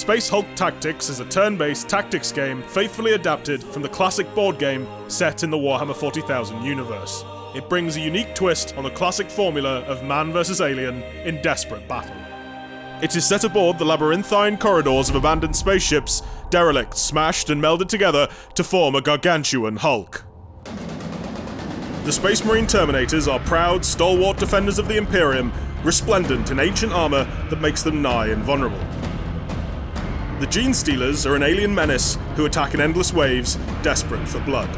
Space Hulk Tactics is a turn-based tactics game faithfully adapted from the classic board game set in the Warhammer 40,000 universe. It brings a unique twist on the classic formula of man versus alien in desperate battle. It is set aboard the labyrinthine corridors of abandoned spaceships, derelict, smashed and melded together to form a gargantuan Hulk. The Space Marine Terminators are proud, stalwart defenders of the Imperium, resplendent in ancient armor that makes them nigh invulnerable. The Gene Stealers are an alien menace who attack in endless waves, desperate for blood.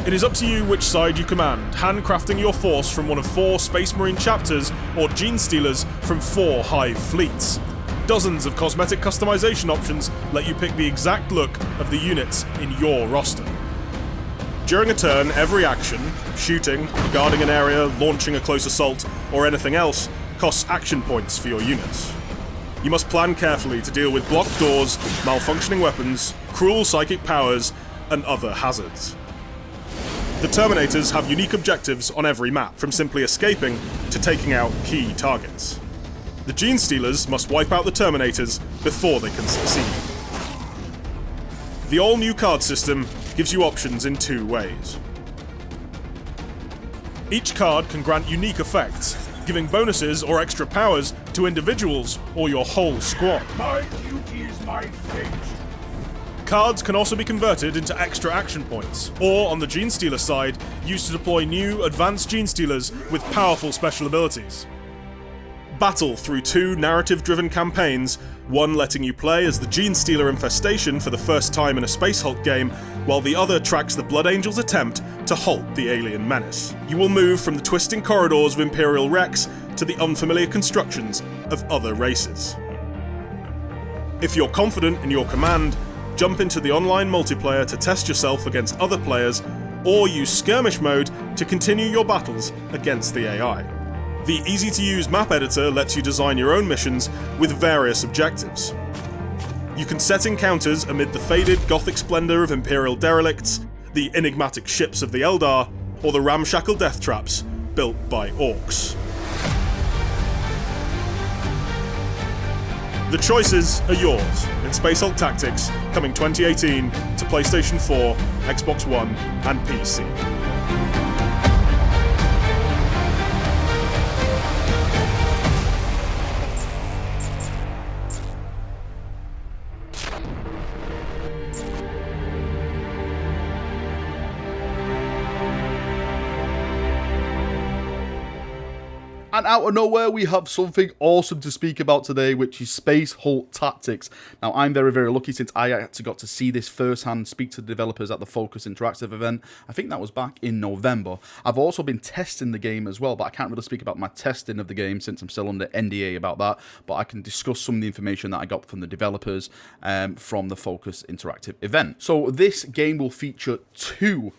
It is up to you which side you command, handcrafting your force from one of 4 Space Marine chapters or Gene Stealers from 4 Hive fleets. Dozens of cosmetic customization options let you pick the exact look of the units in your roster. During a turn, every action, shooting, guarding an area, launching a close assault, or anything else, costs action points for your units. You must plan carefully to deal with blocked doors, malfunctioning weapons, cruel psychic powers, and other hazards. The Terminators have unique objectives on every map, from simply escaping to taking out key targets. The Gene Stealers must wipe out the Terminators before they can succeed. The all-new card system gives you options in 2 ways. Each card can grant unique effects, giving bonuses or extra powers to individuals or your whole squad. My duty is my fate. Cards can also be converted into extra action points, or on the Gene Stealer side, used to deploy new, advanced Gene Stealers with powerful special abilities. Battle through 2 narrative-driven campaigns, one letting you play as the Gene Stealer infestation for the first time in a Space Hulk game, while the other tracks the Blood Angels' attempt to halt the alien menace. You will move from the twisting corridors of Imperial wrecks to the unfamiliar constructions of other races. If you're confident in your command, jump into the online multiplayer to test yourself against other players, or use skirmish mode to continue your battles against the AI. The easy-to-use map editor lets you design your own missions with various objectives. You can set encounters amid the faded gothic splendor of Imperial derelicts, the enigmatic ships of the Eldar, or the ramshackle death traps built by orcs. The choices are yours in Space Hulk Tactics, coming 2018 to PlayStation 4, Xbox One, and PC. And out of nowhere, we have something awesome to speak about today, which is Space Hulk Tactics. Now, I'm very, very lucky since I actually got to see this firsthand, speak to the developers at the Focus Interactive event. I think that was back in November. I've also been testing the game as well, but I can't really speak about my testing of the game since I'm still under NDA about that. But I can discuss some of the information that I got from the developers from the Focus Interactive event. So this game will feature two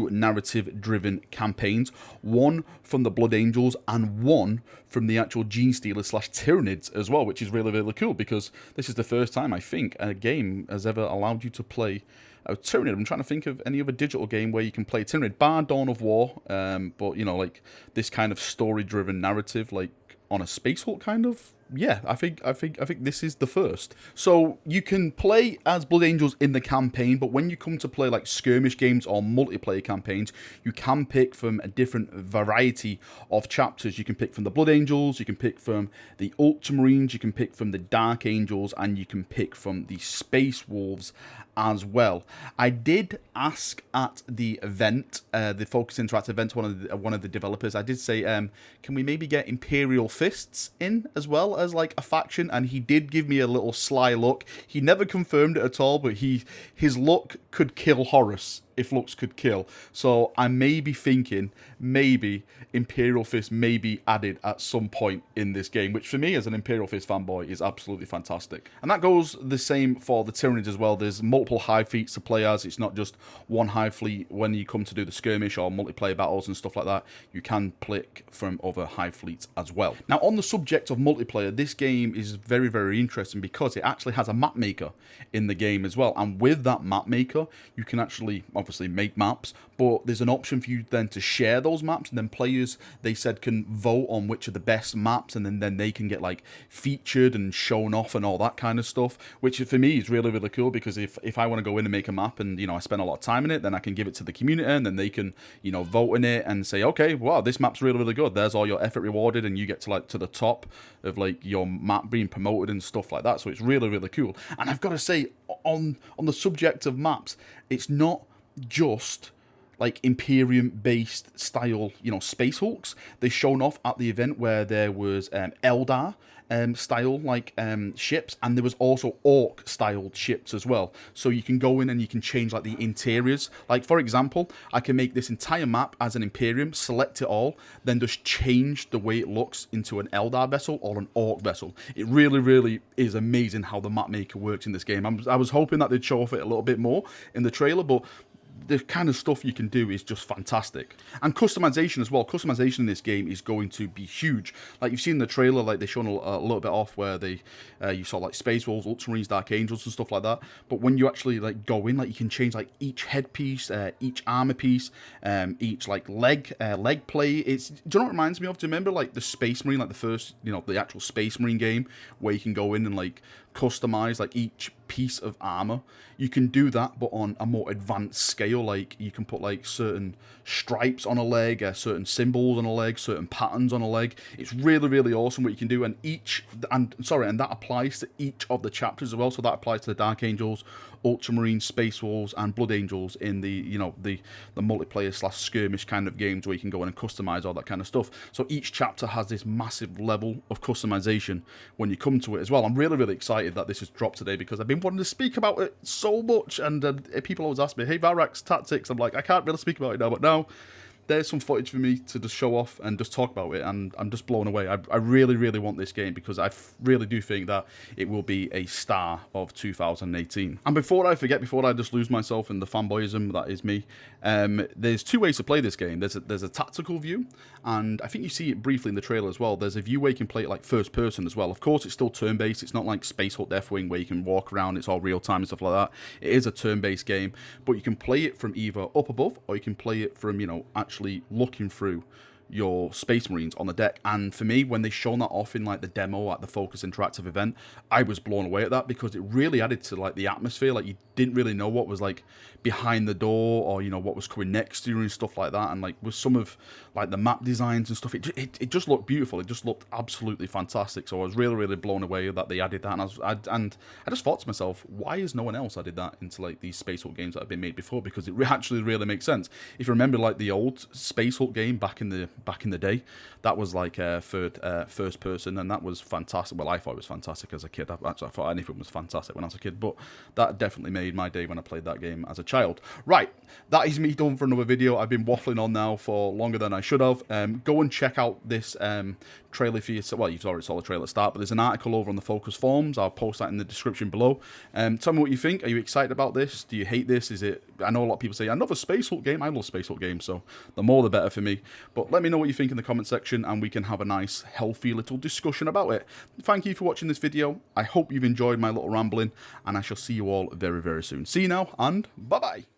narrative-driven campaigns, one from the Blood Angels and one from the actual Gene Stealers / Tyranids as well, which is really, really cool because this is the first time I think a game has ever allowed you to play a Tyranid. I'm trying to think of any other digital game where you can play Tyranid, bar Dawn of War, but you know, like this kind of story-driven narrative, like on a Space Hulk kind of. Yeah, I think this is the first. So you can play as Blood Angels in the campaign, but when you come to play like skirmish games or multiplayer campaigns, you can pick from a different variety of chapters. You can pick from the Blood Angels, you can pick from the Ultramarines, you can pick from the Dark Angels, and you can pick from the Space Wolves as well. I did ask at the event, the Focus Interactive event, one of the developers. I did say, can we maybe get Imperial Fists in as well as like a faction? And he did give me a little sly look. He never confirmed it at all, but his look could kill Horus if looks could kill. So I may be thinking maybe Imperial Fist may be added at some point in this game, which for me as an Imperial Fist fanboy is absolutely fantastic. And that goes the same for the Tyranids as well. There's multiple hive fleets to play as. It's not just one hive fleet when you come to do the skirmish or multiplayer battles and stuff like that. You can pick from other hive fleets as well. Now, on the subject of multiplayer, this game is very, very interesting because it actually has a map maker in the game as well. And with that map maker, you can actually, obviously make maps, but there's an option for you then to share those maps, and then players, they said, can vote on which are the best maps, and then they can get like featured and shown off and all that kind of stuff, which for me is really, really cool, because if I want to go in and make a map and, I spend a lot of time in it, then I can give it to the community, and then they can, vote in it and say, okay, wow, this map's really, really good. There's all your effort rewarded, and you get to like to the top of like your map being promoted and stuff like that. So it's really, really cool. And I've got to say, on the subject of maps, it's not just like Imperium-based style, Space Hulks. They shown off at the event where there was Eldar style like ships, and there was also Orc styled ships as well. So you can go in and you can change like the interiors. Like for example, I can make this entire map as an Imperium, select it all, then just change the way it looks into an Eldar vessel or an Orc vessel. It really, really is amazing how the map maker works in this game. I was hoping that they'd show off it a little bit more in the trailer, but the kind of stuff you can do is just fantastic. And customization as well. Customization in this game is going to be huge. Like you've seen in the trailer, like they've shown a little bit off where you saw like Space Wolves, Ultramarines, Dark Angels and stuff like that. But when you actually like go in, like you can change like each headpiece, each armor piece, each like leg plate. Do you know what it reminds me of? Do you remember like the Space Marine, like the first, the actual Space Marine game, where you can go in and like customize like each piece of armor? You can do that, but on a more advanced scale. Like you can put like certain stripes on a leg, certain symbols on a leg, certain patterns on a leg. It's really, really awesome what you can do, and that applies to each of the chapters as well. So that applies to the Dark Angels, Ultramarines, Space Wolves, and Blood Angels in the the multiplayer / skirmish kind of games where you can go in and customize all that kind of stuff. So each chapter has this massive level of customization when you come to it as well. I'm really, really excited that this has dropped today, because I've been wanting to speak about it so much, and people always ask me, hey, Valrak's tactics. I'm like, I can't really speak about it now, but now there's some footage for me to just show off and just talk about it, and I'm just blown away. I really, really want this game, because I really do think that it will be a star of 2018. And before I forget, before I just lose myself in the fanboyism that is me, there's two ways to play this game. There's a tactical view, and I think you see it briefly in the trailer as well. There's a view where you can play it like first person as well. Of course, it's still turn-based. It's not like Space Hulk Deathwing where you can walk around, it's all real-time and stuff like that. It is a turn-based game, but you can play it from either up above, or you can play it from, actually looking through your Space Marines on the deck. And for me, when they shown that off in like the demo at the Focus Interactive event, I was blown away at that, because it really added to like the atmosphere. Like you didn't really know what was like behind the door, or what was coming next to you and stuff like that. And like with some of like the map designs and stuff, it just looked beautiful. It just looked absolutely fantastic. So I was really, really blown away that they added that. And I just thought to myself, why has no one else added that into like these Space Hulk games that have been made before? Because it actually really makes sense. If you remember like the old Space Hulk game back in the day, that was like first person, and that was fantastic. Well, I thought it was fantastic as a kid. I thought anything was fantastic when I was a kid, but that definitely made my day when I played that game as a child. Right, that is me done for another video. I've been waffling on now for longer than I should have. Go and check out this trailer for yourself. Well, you've already saw the trailer at the start, but there's an article over on the Focus forums. I'll post that in the description below. Tell me what you think. Are you excited about this? Do you hate this? I know a lot of people say, another Space Hulk game. I love Space Hulk games, so the more the better for me. But let me know what you think in the comment section, and we can have a nice, healthy little discussion about it. Thank you for watching this video. I hope you've enjoyed my little rambling, and I shall see you all very, very soon. See you now, and bye-bye.